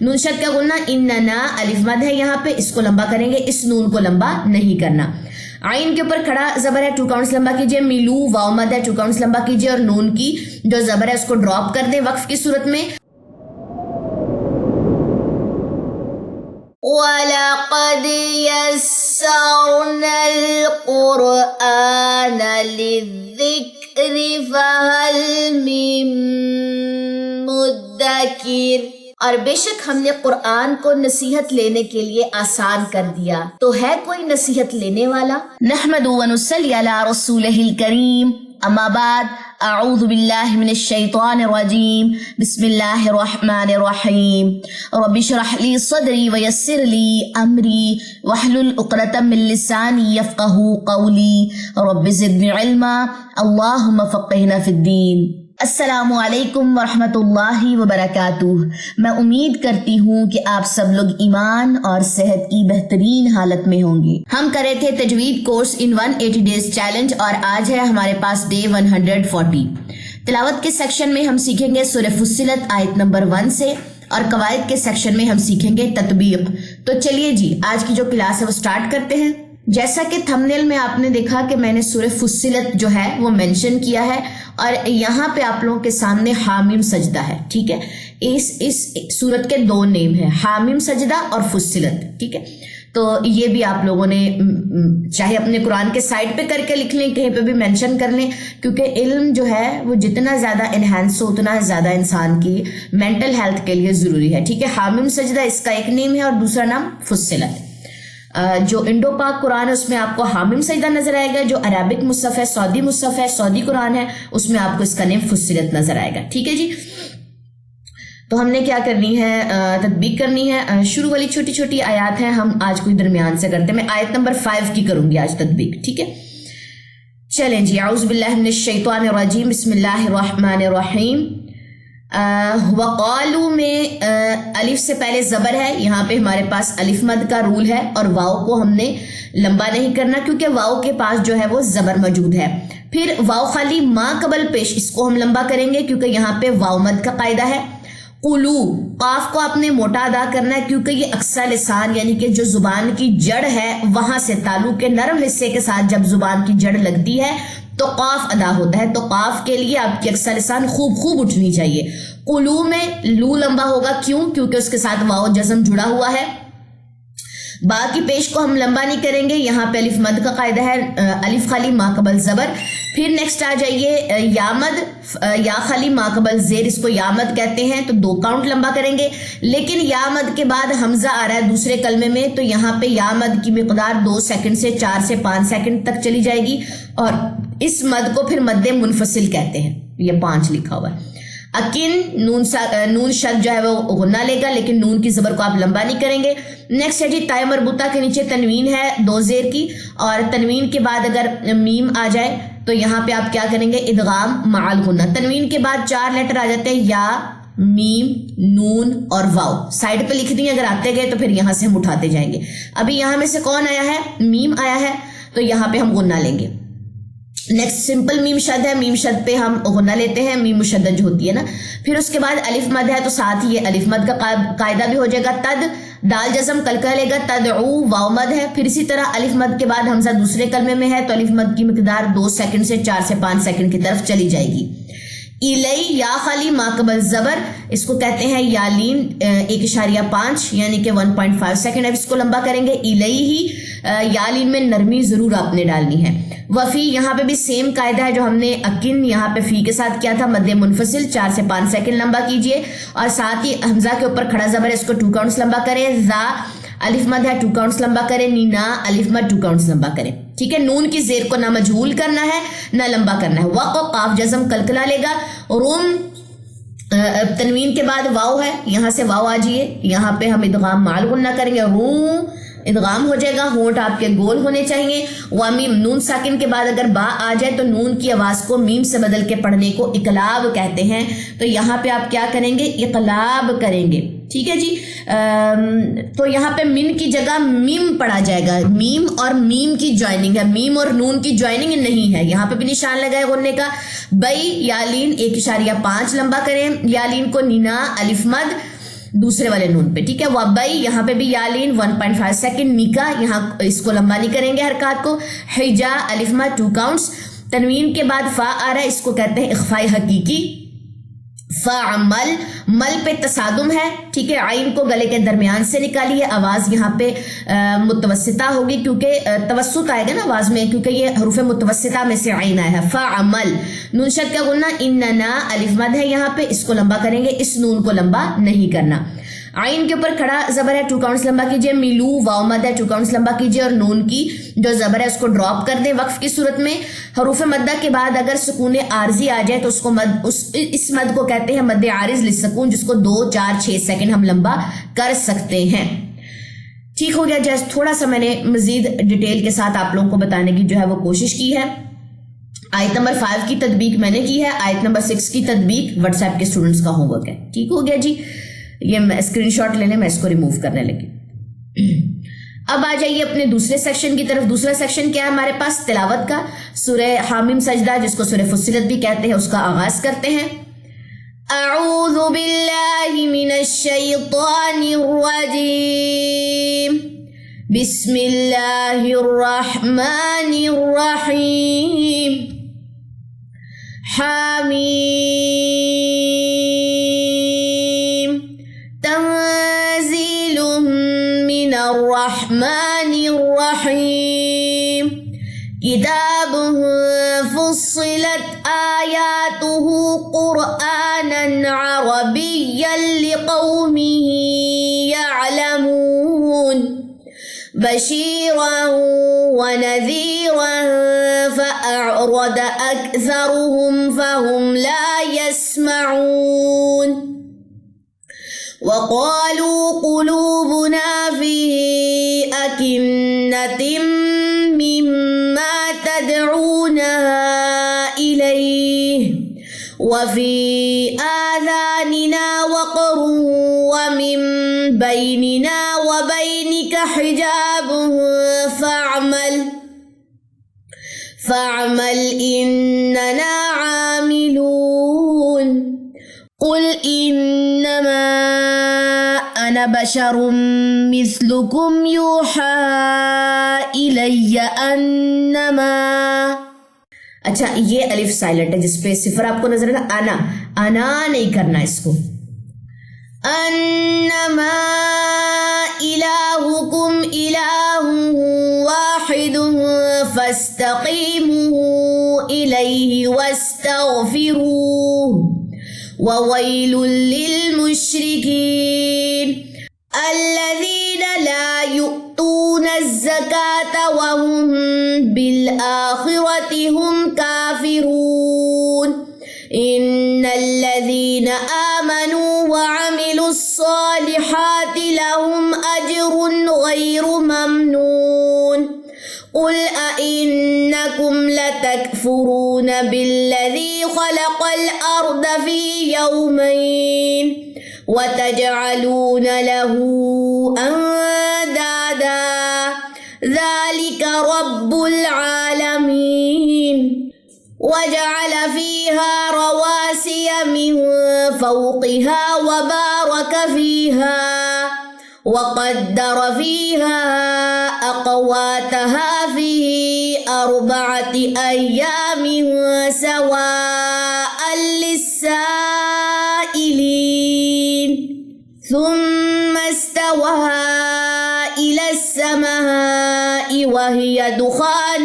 نون شد کا غنہ اننا، الف مد ہے یہاں پہ، اس کو لمبا کریں گے، اس نون کو لمبا نہیں کرنا. عین کے اوپر کھڑا زبر ہے 2 کاؤنٹس لمبا کیجئے. ملو واو مد ہے 2 کاؤنٹس لمبا کیجئے اور نون کی جو زبر ہے اس کو ڈراپ کر دیں وقف کی صورت میں. وَلَقَدْ يَسَّرْنَا الْقُرْآنَ لِلذِّكْرِ فَهَلْ مِن مُدَّكِرٍ. اور بے شک ہم نے قرآن کو نصیحت لینے کے لیے آسان کر دیا، تو ہے کوئی نصیحت لینے والا؟ نحمد و نصلی علی رسولہ الکریم. اما بعد، اعوذ باللہ من الشیطان الرجیم. بسم اللہ الرحمن الرحیم. رب اشرح لی صدری ویسر لی امری واحلل عقدۃ من لسانی یفقہوا قولی. رب زدنی علما اللہم فقہنا فی الدین. السلام علیکم ورحمۃ اللہ وبرکاتہ. میں امید کرتی ہوں کہ آپ سب لوگ ایمان اور صحت کی بہترین حالت میں ہوں گے. ہم کرے تھے تجوید کورس ان 180 ڈیز چیلنج اور آج ہے ہمارے پاس ڈے 140. تلاوت کے سیکشن میں ہم سیکھیں گے سورہ فصلت آیت نمبر 1 سے اور قواعد کے سیکشن میں ہم سیکھیں گے تطبیق. تو چلیے جی آج کی جو کلاس ہے وہ سٹارٹ کرتے ہیں. جیسا کہ تھمبنیل میں آپ نے دیکھا کہ میں نے سورہ فصلت جو ہے وہ مینشن کیا ہے اور یہاں پہ آپ لوگوں کے سامنے حامیم سجدہ ہے. ٹھیک ہے، اس سورت کے 2 نیم ہیں، حامیم سجدہ اور فصلت. ٹھیک ہے، تو یہ بھی آپ لوگوں نے چاہے اپنے قرآن کے سائٹ پہ کر کے لکھ لیں، کہیں پہ بھی مینشن کر لیں، کیونکہ علم جو ہے وہ جتنا زیادہ انہینس ہو اتنا زیادہ انسان کی مینٹل ہیلتھ کے لیے ضروری ہے. ٹھیک ہے، حامیم سجدہ اس کا ایک نیم ہے اور دوسرا نام فصلت. جو انڈو پاک قرآن ہے اس میں آپ کو حامیم سجدہ نظر آئے گا، جو عربک مصحف ہے، سعودی مصحف ہے، سعودی قرآن ہے، اس میں آپ کو اس کا نیم فصلت نظر آئے گا. ٹھیک ہے جی، تو ہم نے کیا کرنی ہے، تطبیق کرنی ہے. شروع والی چھوٹی چھوٹی آیات ہیں، ہم آج کوئی درمیان سے کرتے ہیں. میں آیت نمبر 5 کی کروں گی آج تطبیق. ٹھیک ہے، چلیں جی. اعوذ باللہ من الشیطان الرجیم. بسم اللہ الرحمن الرحیم. وقالو میں الف سے پہلے زبر ہے، یہاں پہ ہمارے پاس الف مد کا رول ہے اور واؤ کو ہم نے لمبا نہیں کرنا کیونکہ واؤ کے پاس جو ہے وہ زبر موجود ہے. پھر واؤ خالی ما قبل پیش، اس کو ہم لمبا کریں گے کیونکہ یہاں پہ واؤ مد کا قاعدہ ہے. قلو، قاف کو آپ نے موٹا ادا کرنا ہے کیونکہ یہ اقصی لسان یعنی کہ جو زبان کی جڑ ہے وہاں سے تعلق کے نرم حصے کے ساتھ جب زبان کی جڑ لگتی ہے تو قاف ادا ہوتا ہے. تو قاف کے لیے آپ کی اقصی لسان خوب اٹھنی چاہیے. قلو میں لو لمبا ہوگا، کیوں؟ کیونکہ اس کے ساتھ واو جزم جڑا ہوا ہے. با کی پیش کو ہم لمبا نہیں کریں گے، یہاں پہ الف مد کا قاعدہ ہے، الف خالی ما قبل زبر. پھر نیکسٹ آ جائیے یا مد، یا خالی ما قبل زیر، اس کو یا مد کہتے ہیں، تو 2 کاؤنٹ لمبا کریں گے. لیکن یا مد کے بعد حمزہ آ رہا ہے دوسرے کلمے میں، تو یہاں پہ یا مد کی مقدار 2 سیکنڈ سے 4 سے 5 سیکنڈ تک چلی جائے گی اور اس مد کو پھر مد منفصل کہتے ہیں. یہ 5 لکھا ہوا ہے. اکن نون شد جو ہے وہ غنہ لے گا لیکن نون کی زبر کو آپ لمبا نہیں کریں گے. نیکسٹ ہے جی تائے مربوطہ کے نیچے تنوین ہے 2 زیر کی، اور تنوین کے بعد اگر میم آ جائے تو یہاں پہ آپ کیا کریں گے، ادغام مع الغنہ. تنوین کے بعد 4 لیٹر آ جاتے ہیں، یا میم نون اور واو. سائڈ پہ لکھ دیں، اگر آتے گئے تو پھر یہاں سے ہم اٹھاتے جائیں گے. ابھی یہاں میں سے کون آیا ہے، میم آیا ہے، تو یہاں پہ ہم غنہ لیں گے. نیکسٹ سمپل میم شد ہے، میم شد پہ ہم غنہ لیتے ہیں، میم مشدد جو ہوتی ہے نا. پھر اس کے بعد الف مد ہے تو ساتھ ہی یہ الف مد کا قاعدہ بھی ہو جائے گا. تد دال جزم کلکہ لے گا، تدعو واو مد ہے. پھر اسی طرح الف مد کے بعد حمزہ دوسرے کلمے میں ہے تو الف مد کی مقدار 2 سیکنڈ سے 4 سے 5 سیکنڈ کی طرف چلی جائے گی. الی یا خالی ما قبل زبر، اس کو کہتے ہیں یالین 1.5 یعنی کہ 1.5 سیکنڈ. اب اس کو لمبا کریں گے. الی ہی یالین میں نرمی ضرور آپ نے ڈالنی ہے. وفی یہاں پہ بھی سیم قاعدہ ہے جو ہم نے اکن یہاں پہ فی کے ساتھ کیا تھا، مد منفصل 4 سے 5 سیکنڈ لمبا کیجئے اور ساتھ ہی حمزہ کے اوپر کھڑا زبر ہے، اس کو 2 کاؤنٹس لمبا کریں. زا الف مد ہے 2 کاؤنٹس لمبا کریں. نینا الف مد 2 کاؤنٹس لمبا کریں. ٹھیک ہے، نون کی زیر کو نہ مجہول کرنا ہے نہ لمبا کرنا ہے. وق قاف جزم کلکلا لے گا. روم تنوین کے بعد واو ہے، یہاں سے واو آ جائیے، یہاں پہ ہم ادغام مع الغنہ کریں گے. روم ادغام ہو جائے گا، ہونٹ آپ کے گول ہونے چاہیے. وامیم نون ساکن کے بعد اگر با آ جائے تو نون کی آواز کو میم سے بدل کے پڑھنے کو اقلاب کہتے ہیں. تو یہاں پہ آپ کیا کریں گے، اقلاب کریں گے. ٹھیک ہے جی، تو یہاں پہ من کی جگہ میم پڑھا جائے گا. میم اور میم کی جوائننگ ہے، میم اور نون کی جوائننگ نہیں ہے. یہاں پہ بھی نشان لگائے غننے کا. بئی یالین 1.5 لمبا کریں. یالین کو نینا الف مد دوسرے والے نون پہ، ٹھیک ہے. وبئی یہاں پہ بھی یا لین 1.5 سیکنڈ. میکا یہاں اس کو لمبا نہیں کریں گے حرکات کو. حجا الف مد 2 کاؤنٹس. تنوین کے بعد فا آ رہا ہے، اس کو کہتے ہیں اخفاء حقیقی. فعمل مل پہ تصادم ہے، ٹھیک ہے. عین کو گلے کے درمیان سے نکالی ہے، آواز یہاں پہ متوسطہ ہوگی کیونکہ توسط آئے گا نا آواز میں، کیونکہ یہ حروف متوسطہ میں سے عین آیا ہے. فعمل نون شد کا غنہ. اننا الف مد ہے یہاں پہ، اس کو لمبا کریں گے، اس نون کو لمبا نہیں کرنا. عین کے اوپر کھڑا زبر ہے 2 کاؤنٹس لمبا کیجئے. ملو واو مد ہے 2 کاؤنٹس لمبا کیجئے اور نون کی جو زبر ہے اس کو ڈراپ کر دیں. وقف کی صورت میں حروف مدہ کے بعد اگر سکون عارضی آ جائے تو اس کو اس مد کو کہتے ہیں مد عارض للسکون، جس کو 2 4 6 سیکنڈ ہم لمبا کر سکتے ہیں. ٹھیک ہو گیا. جیسے تھوڑا سا میں نے مزید ڈیٹیل کے ساتھ آپ لوگوں کو بتانے کی جو ہے وہ کوشش کی ہے. آیت نمبر 5 کی تطبیق میں نے کی ہے، آیت نمبر 6 کی تطبیق واٹس ایپ کے اسٹوڈنٹس کا ہوم ورک ہے. ٹھیک ہو گیا جی. یہ اسکرین شاٹ لے لیں، میں اس کو ریموو کرنے لگی. اب آ جائیے اپنے دوسرے سیکشن کی طرف. دوسرا سیکشن کیا ہے ہمارے پاس؟ تلاوت کا. سورہ حامیم سجدہ جس کو سورہ فصلت بھی کہتے ہیں، اس کا آغاز کرتے ہیں. اعوذ باللہ من الشیطان الرجیم، بسم اللہ الرحمن الرحیم. حامیم تنزیل من الرحمن الرحیم. کتاب فصلت آیاته قرآنا عربیا لقوم يعلمون بشيرا ونذيرا فأعرض أكثرهم فهم لا يسمعون. وقالوا قلوبنا في أكنة مما تدعونها إليه وفي آذاننا وقر ومن بيننا وبينك حجاب فاعمل إننا عاملون. قل إنما أنا بشر مثلكم يوحى إلي أنما. اچھا یہ الف سائلنٹ ہے جس پہ صفر آپ کو نظر ہے نا. انا نہیں کرنا اس کو. انما الہکم الہ واحد فاستقیموا الیہ واستغفروہ وویل للمشرکین الذین لا یؤتون الزکاة وهم بالآخرة هم کافرون. ان الذین آمنوا وعملوا الصالحات لهم اجر غیر ممنون. قل أئنكم لتكفرون بالذي خلق الأرض في يومين وتجعلون له أندادا ذلك رب العالمين. وجعل فيها رواسي من فوقها وبارك فيها وقدر فيها أقواتها في 4 أيام سواء للسائلين. ثم استوى إلى السماء وهي دخان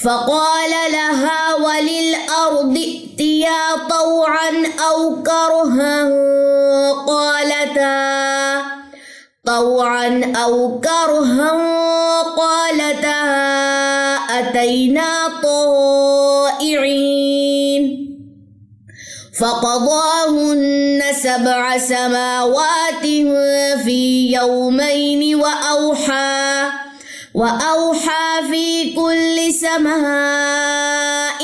فقال لها وللأرض ائتيا طوعا أو كرها قالتا أتينا طائعين. فقضاهن 7 سماوات في يومين وأوحى في كل سماء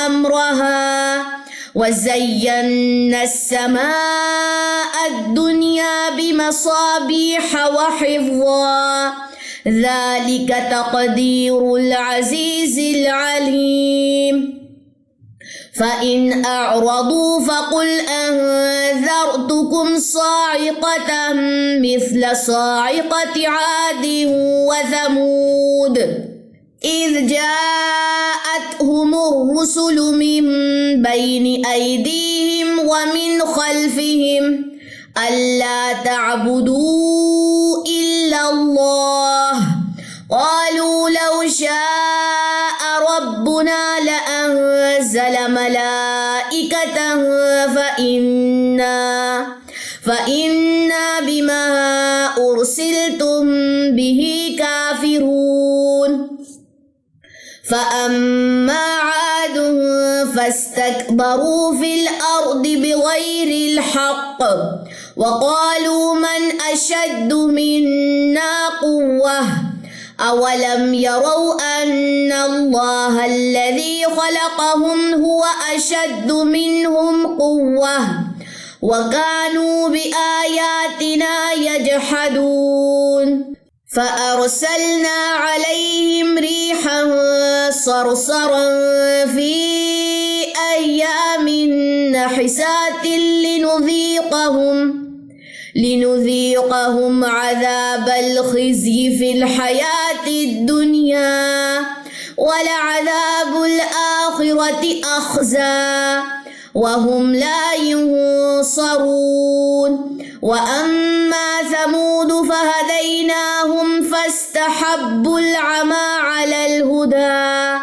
أمرها وزينا السماء الدنيا بمصابيح وحفظا ذلك تقدير العزيز العليم. فإن أعرضوا فقل أنذرتكم صاعقة مثل صاعقة عاد وثمود إذ جاءتهم الرسل من بين أيديهم ومن خلفهم ألا تعبدوا إلا الله قالوا لو شاء ربنا لأنزل ملائكة فإنا بما أرسلتم به كافرون فأما عاد فاستكبروا في الأرض بغير الحق وقالوا من أشد منا قوة أولم يروا أن الله الذي خلقهم هو أشد منهم قوة وكانوا بآياتنا يجحدون فأرسلنا عليهم ريحا صرصرا في أيام نحسات لنذيقهم عذاب الخزي في الحياة الدنيا ولعذاب الآخرة أخزى وهم لا ينصرون وأما ثمود فهديناهم فاستحبوا العمى على الهدى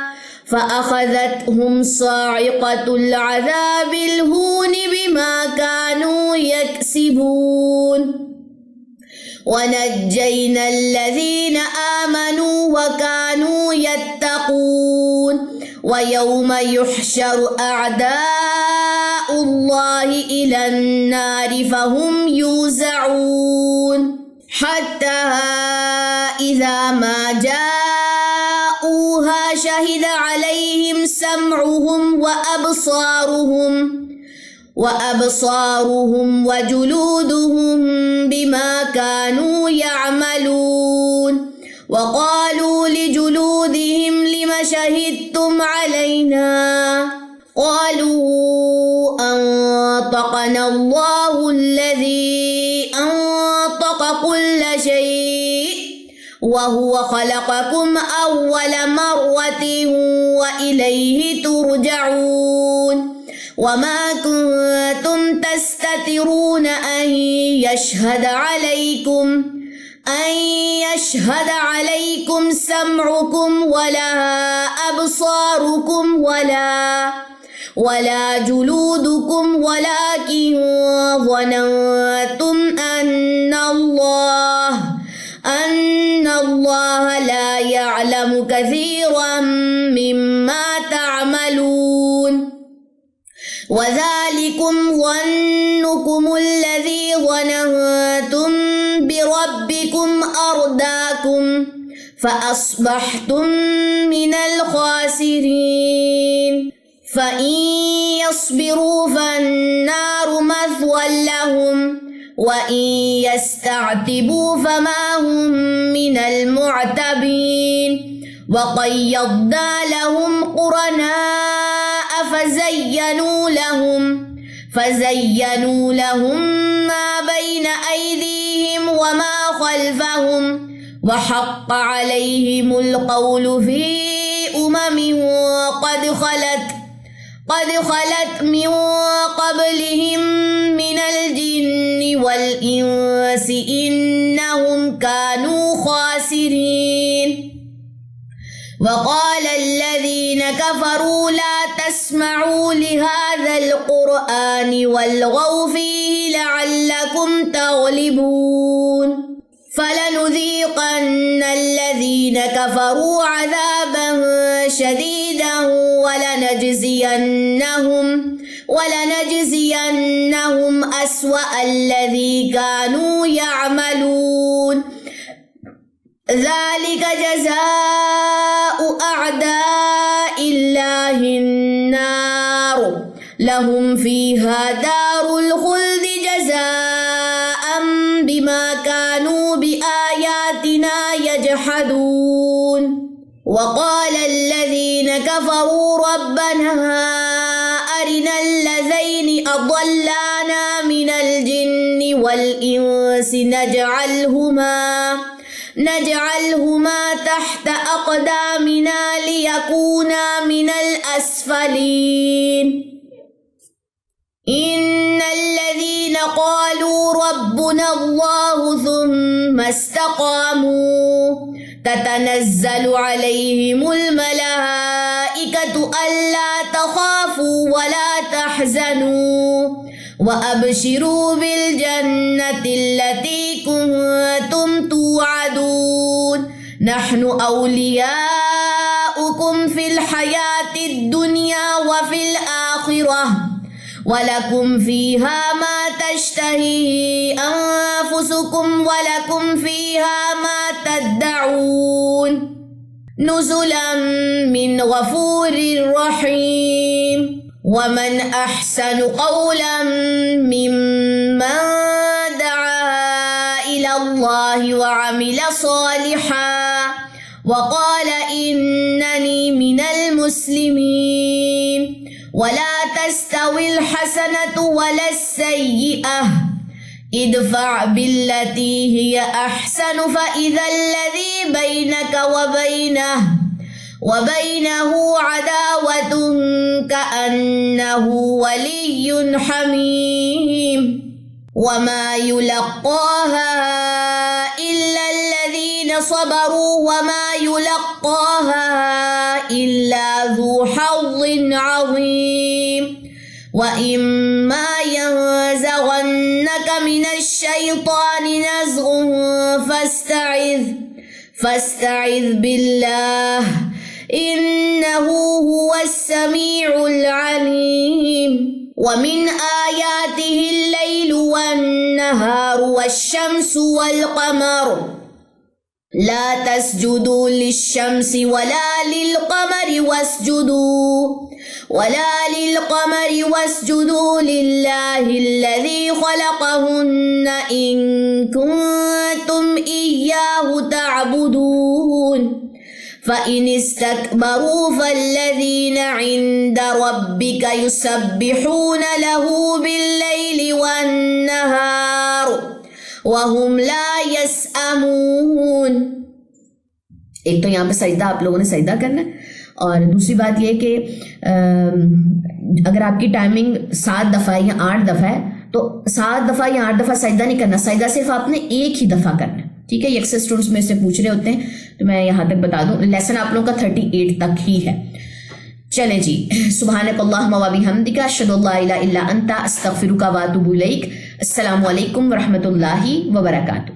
فأخذتهم صاعقة العذاب الهون بما كانوا يكسبون ونجينا الذين آمنوا وكانوا يتقون ويوم يحشر أعداء الله إلى النار فهم يوزعون حتى إذا ما جاءوها شهد عليهم سمعهم وأبصارهم وجلودهم بما كانوا يعملون وقالوا لجلودهم لم شهدتم علينا قالوا أنطقنا الله الذي أنطق كل شيء وهو خلقكم أول مرة وإليه ترجعون وما كنتم تستترون أن يشهد عليكم سمعكم ولا أبصاركم ولا جلودكم ولكن ظننتم أن الله لا يعلم كثيرا مما تعملون وذلكم ظنكم الذي ظننتم بربكم أرداكم فأصبحتم من الخاسرين فإن يصبروا فالنار مثوى لهم وإن يستعتبوا فما هم من المعتبين وقيضنا لهم قرناء فزينوا لهم ما بين أيديهم وما خلفهم وحق عليهم القول في قد خلت من قبلهم من الجن والإنس إنهم كانوا خاسرين وقال الذين كفروا لا تسمعوا لهذا القرآن والغوا فيه لعلكم تغلبون فلنذيقن الذين كفروا عذابا شديدا ولنجزينهم أسوأ الذي كانوا يعملون ذلك جزاء أعداء الله النار لهم فيها دار الخلد جزاء بما كانوا بآياتنا يجحدون وقال الذين كفروا ربنا أضلانا من الجن والإنس نجعلهما تحت أقدامنا ليكونا من الأسفلين إن الذين قالوا ربنا الله ثم استقاموا تتنزل عليهم الملائكة ألا تخافوا ولا تحزنوا وأبشروا بالجنة التي كنتم توعدون نحن أولياؤكم في الحياة الدنيا وفي الآخرة ولكم فيها ما تشتهي أنفسكم ولكم فيها ما تدعون نزلا من غفور رحيم ومن أحسن قولا ممن دعا إلى الله وعمل صالحا وقال إنني من المسلمين ولا تستوي الحسنة ولا السيئة ادفع بالتي هي أحسن فإذا الذي بينك وبينه عداوة كأنه ولي حميم وما يلقاها إلا الذين صبروا وما يلقاها إلا ذو حظ عظيم وإما ينزغنك من الشيطان نزغ فاستعذ بالله إنه هو السميع العليم ومن آياته الليل والنهار والشمس والقمر لا تسجدوا للشمس ولا للقمر واسجدوا لله الذي خلقهن إن كنتم إياه تعبدون فإن استكبروا فالذين عند ربك يسبحون له بالليل والنهار وهم لا يسأمون. ایک تو یہاں پہ سجدہ آپ لوگوں نے سجدہ کرنا ہے اور دوسری بات یہ کہ اگر آپ کی ٹائمنگ 7 دفعہ یا 8 دفعہ ہے تو 7 دفعہ یا 8 دفعہ سجدہ نہیں کرنا, سجدہ صرف آپ نے ایک ہی دفعہ کرنا ہے. ٹھیک ہے, یہ اکثر اسٹوڈنٹس میں سے پوچھ رہے ہوتے ہیں تو میں یہاں تک بتا دوں لیسن آپ لوگوں کا 38 تک ہی ہے. چلیں جی, سبحانک اللہم و بحمدک اشہد ان لا الہ الا انت استغفرک و اتوب الیک. السلام علیکم ورحمۃ اللہ وبرکاتہ.